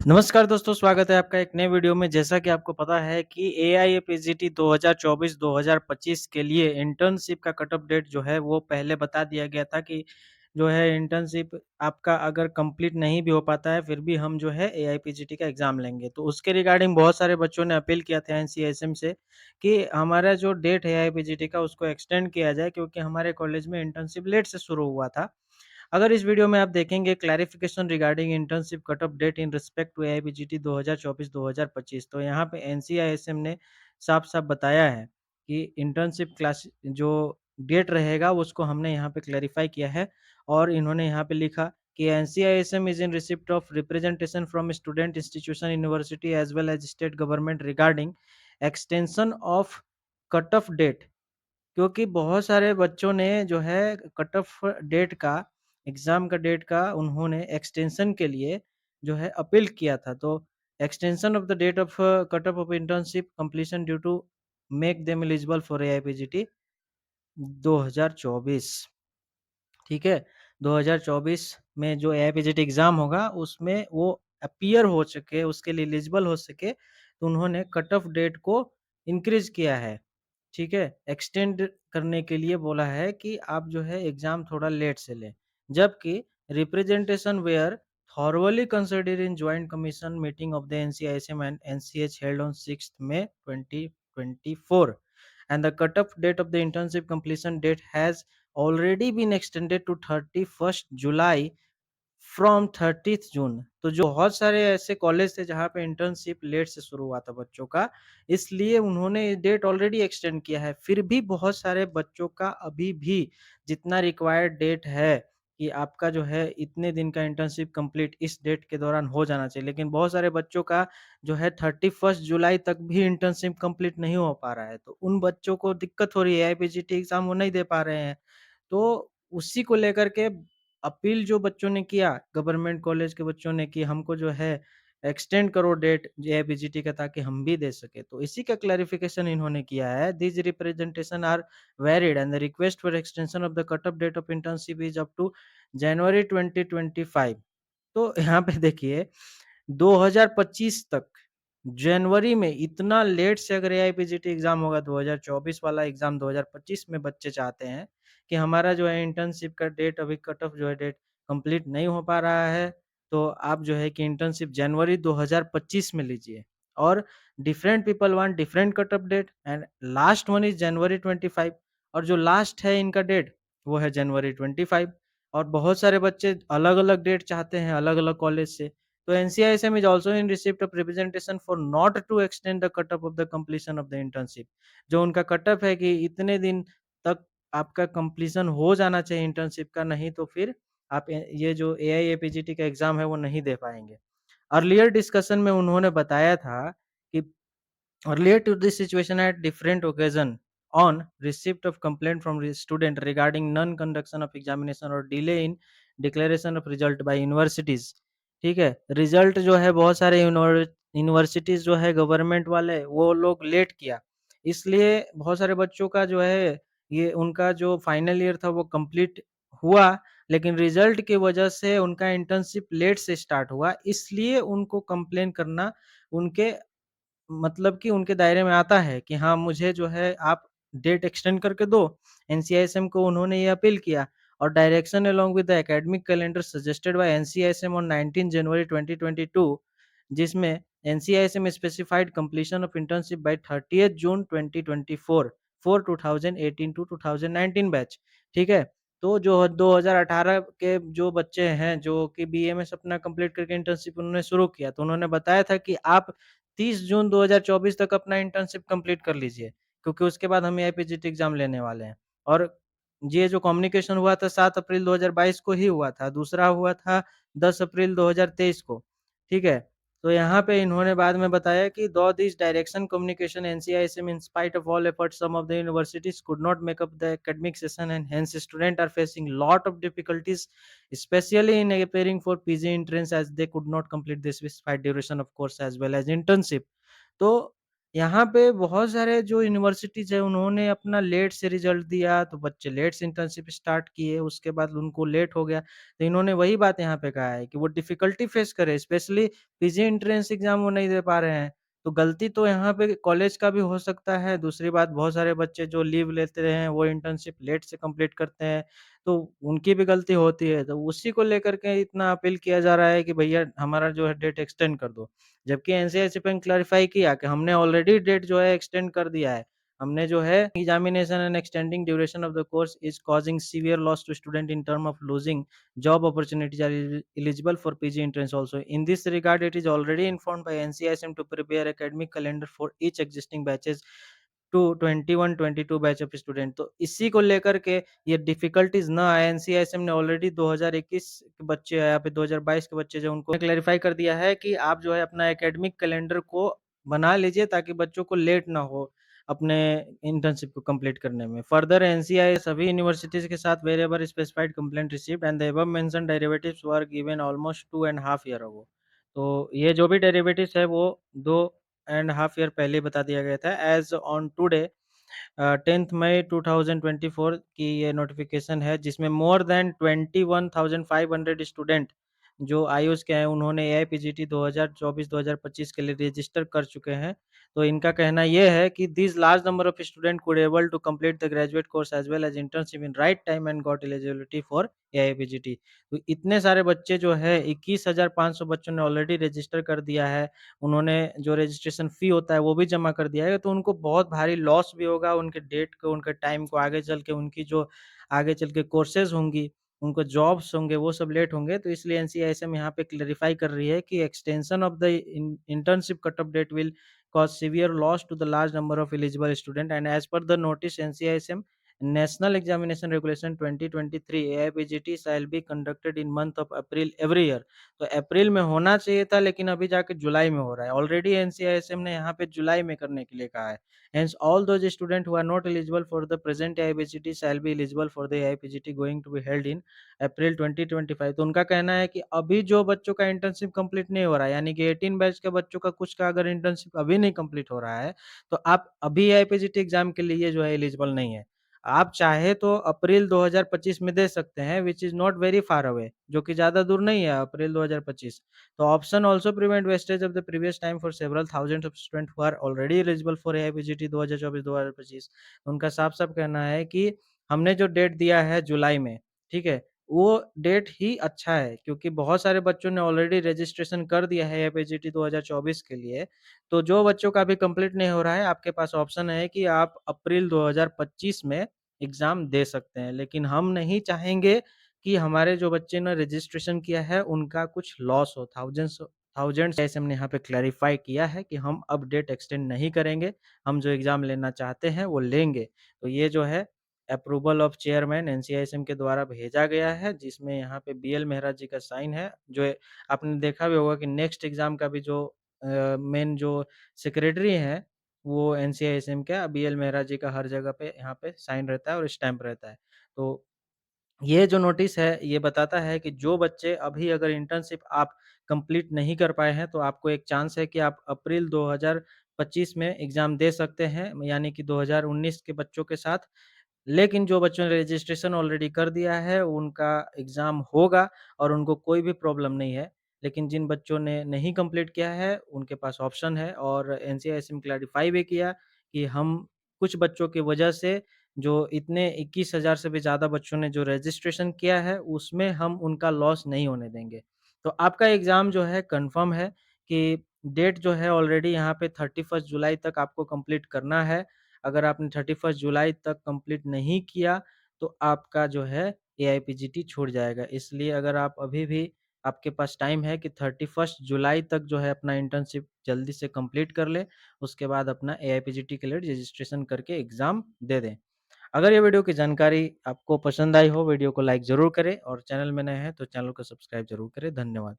नमस्कार दोस्तों, स्वागत है आपका एक नए वीडियो में। जैसा कि आपको पता है कि एआईएपीजीटी 2024-2025 के लिए इंटर्नशिप का कट ऑफ डेट जो है वो पहले बता दिया गया था कि जो है इंटर्नशिप आपका अगर कंप्लीट नहीं भी हो पाता है फिर भी हम जो है एआईपीजीटी का एग्ज़ाम लेंगे। तो उसके रिगार्डिंग बहुत सारे बच्चों ने अपील किया था एनसीएसएम से कि हमारा जो डेट है एआईपीजीटी का उसको एक्सटेंड किया जाए, क्योंकि हमारे कॉलेज में इंटर्नशिप लेट से शुरू हुआ था। अगर इस वीडियो में आप देखेंगे clarification regarding internship cut off date in respect to AIPGT 2024-2025, तो यहाँ पे एनसीआईएसएम ने साफ-साफ बताया है कि इंटर्नशिप क्लास जो डेट रहेगा उसको हमने यहाँ पे क्लैरिफाई किया है। और इन्होंने यहाँ पे लिखा कि NCISM is in receipt of representation from student institution university as well as state government regarding extension of cut off date, क्योंकि बहुत सारे बच्चों ने जो है कट ऑफ डेट का एग्ज़ाम का डेट का उन्होंने एक्सटेंशन के लिए जो है अपील किया था। तो extension of the date of cut off internship completion due to make them eligible for AIPGT 2024। ठीक है? 2024 में जो एआईपीजीटी एग्ज़ाम होगा उसमें वो अपीयर हो सके, उसके लिए एलिजिबल हो सके, तो उन्होंने कट ऑफ डेट को इंक्रीज़ किया है। ठीक है? एक्सटेंड करने के लिए बोला है कि आप जो है एग्ज़ाम थोड़ा लेट से लें। जबकि representation were thoroughly considered in joint commission meeting of the NCISM and NCH held on 6th May 2024, and the cut-off date of the internship completion date has already been extended to 31st July from 30th जून। तो जो बहुत सारे ऐसे college थे जहाँ पे internship late से शुरू हुआ था बच्चों का, इसलिए उन्होंने डेट ऑलरेडी एक्सटेंड किया है। फिर भी बहुत सारे बच्चों का अभी भी जितना रिक्वायर्ड डेट है कि आपका जो है इतने दिन का इंटर्नशिप कंप्लीट इस डेट के दौरान हो जाना चाहिए, लेकिन बहुत सारे बच्चों का जो है 31st जुलाई तक भी इंटर्नशिप कंप्लीट नहीं हो पा रहा है। तो उन बच्चों को दिक्कत हो रही है, एआईपीजीटी एग्ज़ाम वो नहीं दे पा रहे हैं। तो उसी को लेकर के अपील जो बच्चों ने किया, गवर्नमेंट कॉलेज के बच्चों ने, कि हमको जो है एक्सटेंड करो डेट जेआईपीजीटी का ताकि हम भी दे सके। तो इसी का क्लैरिफिकेशन इन्होंने किया है। These representation are valid and the request for extension of the cut off date of internship is up to January 2025। तो यहाँ पे देखिए 2025 तक जनवरी में इतना लेट से अगर एआईपीजीटी एग्ज़ाम होगा, 2024 वाला एग्ज़ाम 2025 में बच्चे चाहते हैं कि हमारा जो है इंटर्नशिप का डेट अभी कट ऑफ जो है डेट कंप्लीट नहीं हो पा रहा है, तो आप जो है कि इंटर्नशिप जनवरी 2025 में लीजिए। और different people want different cut off date and last one is January 25, और जो लास्ट है इनका डेट वो है जनवरी 25। और बहुत सारे बच्चे अलग-अलग डेट चाहते हैं अलग-अलग कॉलेज से। तो NCISM is also in receipt of representation for not to extend the cut-off of the completion of the internship। जो उनका कट ऑफ है कि इतने दिन तक आपका कंप्लीशन हो जाना चाहिए इंटर्नशिप का, नहीं तो फिर आप ये जो एआईएपीजीटी का एग्ज़ाम है वो नहीं दे पाएँगे। अर्लियर डिस्कशन में उन्होंने बताया था कि earlier to this situation at different occasion on receipt of complaint from student regarding non-conduction of examination or delay in declaration of result by universities। ठीक है, रिजल्ट जो है बहुत सारे यूनिवर्सिटीज जो है गवर्नमेंट वाले वो लोग लेट किया, इसलिए बहुत सारे बच्चों का जो है ये उनका जो फाइनल ईयर था वो कंप्लीट हुआ, लेकिन रिजल्ट की वजह से उनका इंटर्नशिप लेट से स्टार्ट हुआ, इसलिए उनको कंप्लेन करना उनके मतलब कि उनके दायरे में आता है कि हाँ, मुझे जो है आप डेट एक्सटेंड करके दो। एनसीआईएसएम को उन्होंने ये अपील किया, और direction along with the academic calendar suggested by NCISM on 19 January 2022, जिसमें NCISM specified completion of internship by 30th June 2024 for 2018 to 2019 batch. ठीक है? तो जो 2018 के जो बच्चे हैं जो कि बीएमएस अपना कंप्लीट करके इंटर्नशिप उन्होंने शुरू किया, तो उन्होंने बताया था कि आप 30 जून 2024 तक अपना इंटर्नशिप कंप्लीट कर लीजिए, क्योंकि उसके बाद हम एआईपीजीटी एग्ज़ाम लेने वाले हैं। और ये जो कम्युनिकेशन हुआ था 7 अप्रैल 2022 को ही हुआ था, दूसरा हुआ था 10 अप्रैल 2023 को, ठीक है? तो यहाँ पे इन्होंने बाद में बताया कि दो this direction communication NCISM in spite of all efforts some of the universities could not make up the academic session and hence student are facing lot of difficulties especially in preparing for PG entrance as they could not complete this specified duration of course as well as internship। तो यहाँ पे बहुत सारे जो universities है उन्होंने अपना late से रिज़ल्ट दिया, तो बच्चे लेट से इंटर्नशिप स्टार्ट किए, उसके बाद उनको लेट हो गया। तो इन्होंने वही बात यहाँ पे कहा है कि वो डिफ़िकल्टी फ़ेस कर रहे हैं, स्पेशली पीजी एंट्रेंस एग्ज़ाम वो नहीं दे पा रहे हैं। तो गलती तो यहाँ पे कॉलेज का भी हो सकता है, दूसरी बात बहुत सारे बच्चे जो लीव लेते हैं, वो इंटर्नशिप लेट से कंप्लीट करते हैं, तो उनकी भी गलती होती है। तो उसी को लेकर के इतना अपील किया जा रहा है कि भैया हमारा जो है डेट एक्सटेंड कर दो। जबकि एनसीईआरटी ने क्लैरिफाई किया कि हमने ऑलरेडी डेट जो है एक्सटेंड कर दिया है। हमने जो है examination and extending duration of the course is causing severe loss to student in term of losing job opportunities are eligible for PG entrance also. In this regard, it is already informed by NCISM to prepare academic calendar for each existing batches to 21-22 batch of student. तो इसी को लेकर के ये difficulties ना आए, NCISM ने already 2021 के बच्चे या फिर 2022 के बच्चे जो उनको क्लेरिफाई कर दिया है कि आप जो है अपना एकेडमिक कैलेंडर को बना लीजिए ताकि बच्चों को लेट ना हो अपने इंटर्नशिप को कंप्लीट करने में। फर्दर एनसीआई सभी यूनिवर्सिटीज के साथ wherever specified complaint received and the above mentioned derivatives were given almost 2.5 year ago. तो ये जो भी डेरिवेटिव्स है वो 2.5 ईयर पहले बता दिया गया था। एज ऑन टुडे 10th मई 2024 की ये नोटिफिकेशन है जिसमें मोर देन 21,500 स्टूडेंट जो आयुष के हैं उन्होंने एआईपीजीटी 2024-2025 के लिए रजिस्टर कर चुके हैं। तो इनका कहना ये है कि this large number of student could able to complete the graduate course as well as internship in right time and got eligibility for AIPGT. तो इतने सारे बच्चे जो है 21,500 बच्चों ने ऑलरेडी रजिस्टर कर दिया है। उन्होंने जो रजिस्ट्रेशन फ़ी होता है वो भी जमा कर दिया है, तो उनको बहुत भारी लॉस भी होगा, उनके डेट को, उनके टाइम को आगे चल के उनकी जो आगे चल के कोर्सेज़ होंगी, उनको जॉब्स होंगे, वो सब लेट होंगे। तो इसलिए एनसीआईएसएम यहाँ पे क्लैरिफाई कर रही है कि extension of the internship cut off date will cause severe loss to the large number of eligible student and as per the notice NCISM National Examination Regulation 2023 AIPGT shall be conducted in month of April every year। तो अप्रैल में होना चाहिए था लेकिन अभी जाके जुलाई में हो रहा है। ऑलरेडी एनसीआईएसएम ने यहाँ पे जुलाई में करने के लिए कहा है। Hence all those students who are not eligible for the present AIPGT shall be eligible for the AIPGT going to be held in अप्रैल 2025। तो उनका कहना है कि अभी जो बच्चों का इंटर्नशिप कंप्लीट नहीं हो रहा है, यानी कि 18 बैच के बच्चों का कुछ का अगर इंटर्नशिप अभी नहीं कंप्लीट हो रहा है, तो आप अभी आईपीजीटी एग्ज़ाम के लिए जो है एलिजिबल नहीं है। आप चाहे तो अप्रैल 2025 में दे सकते हैं which is not very far away, जो कि ज़्यादा दूर नहीं है अप्रैल 2025। तो option also prevent wastage of the previous time for several thousands of student who are already eligible for AIPGT 2024-2025। उनका साफ-साफ कहना है कि हमने जो डेट दिया है जुलाई में, ठीक है? वो डेट ही अच्छा है क्योंकि बहुत सारे बच्चों ने ऑलरेडी रजिस्ट्रेशन कर दिया है एपीजीटी 2024 के लिए। तो जो बच्चों का अभी कंप्लीट नहीं हो रहा है, आपके पास ऑप्शन है कि आप अप्रैल 2025 में एग्ज़ाम दे सकते हैं। लेकिन हम नहीं चाहेंगे कि हमारे जो बच्चे ने रजिस्ट्रेशन किया है, उनका कुछ लॉस हो। थाउज़ेंड्स ऐसे हमने यहाँ पे क्लैरिफ़ाई किया है कि हम अब डेट एक्सटेंड नहीं करेंगे। हम जो एग्ज़ाम लेना चाहते हैं, वो लेंगे। तो ये जो है अप्रूवल ऑफ चेयरमैन एनसीआईएसएम के द्वारा भेजा गया है, जिसमें यहाँ पे बीएल मेहरा जी का साइन है, जो आपने देखा भी होगा कि नेक्स्ट एग्ज़ाम का भी जो मेन जो सेक्रेटरी हैं, वो एनसीआईएसएम का बीएल मेहरा जी का हर जगह पे यहाँ पे साइन रहता है और स्टैम्प रहता है। तो ये जो नोटिस है, ये बताता है कि जो बच्चे अभी अगर इंटर्नशिप आप कंप्लीट नहीं कर पाए हैं, तो आपको एक चांस है कि आप अप्रैल 2025 में एग्ज़ाम दे सकते हैं, यानी कि 2019 के बच्चों के साथ। लेकिन जो बच्चों ने रजिस्ट्रेशन ऑलरेडी कर दिया है, उनका एग्ज़ाम होगा और उनको कोई भी प्रॉब्लम नहीं है। लेकिन जिन बच्चों ने नहीं कंप्लीट किया है, उनके पास ऑप्शन है और एनसीईआरटी क्लैरिफ़ाई भी किया कि हम कुछ बच्चों की वजह से जो इतने 21,000 से भी ज़्यादा बच्चों ने जो रजिस्ट्रेशन किया है, उसमें हम उनका लॉस नहीं होने देंगे। तो आपका एग्ज़ाम जो है कन्फर्म है कि डेट जो है ऑलरेडी यहाँ पे 31 जुलाई तक आपको कंप्लीट करना है। अगर आपने 31 जुलाई तक कंप्लीट नहीं किया, तो आपका जो है एआईपीजीटी छूट जाएगा। इसलिए अगर आप अभी भी आपके पास टाइम है कि 31 जुलाई तक जो है अपना इंटर्नशिप जल्दी से कंप्लीट कर लें, उसके बाद अपना एआईपीजीटी के लिए रजिस्ट्रेशन करके एग्ज़ाम दे दें। अगर ये वीडियो की जानकारी आपको पसंद आई हो, वीडियो को लाइक ज़रूर करें और चैनल में नए हैं तो चैनल को सब्सक्राइब ज़रूर करें। धन्यवाद।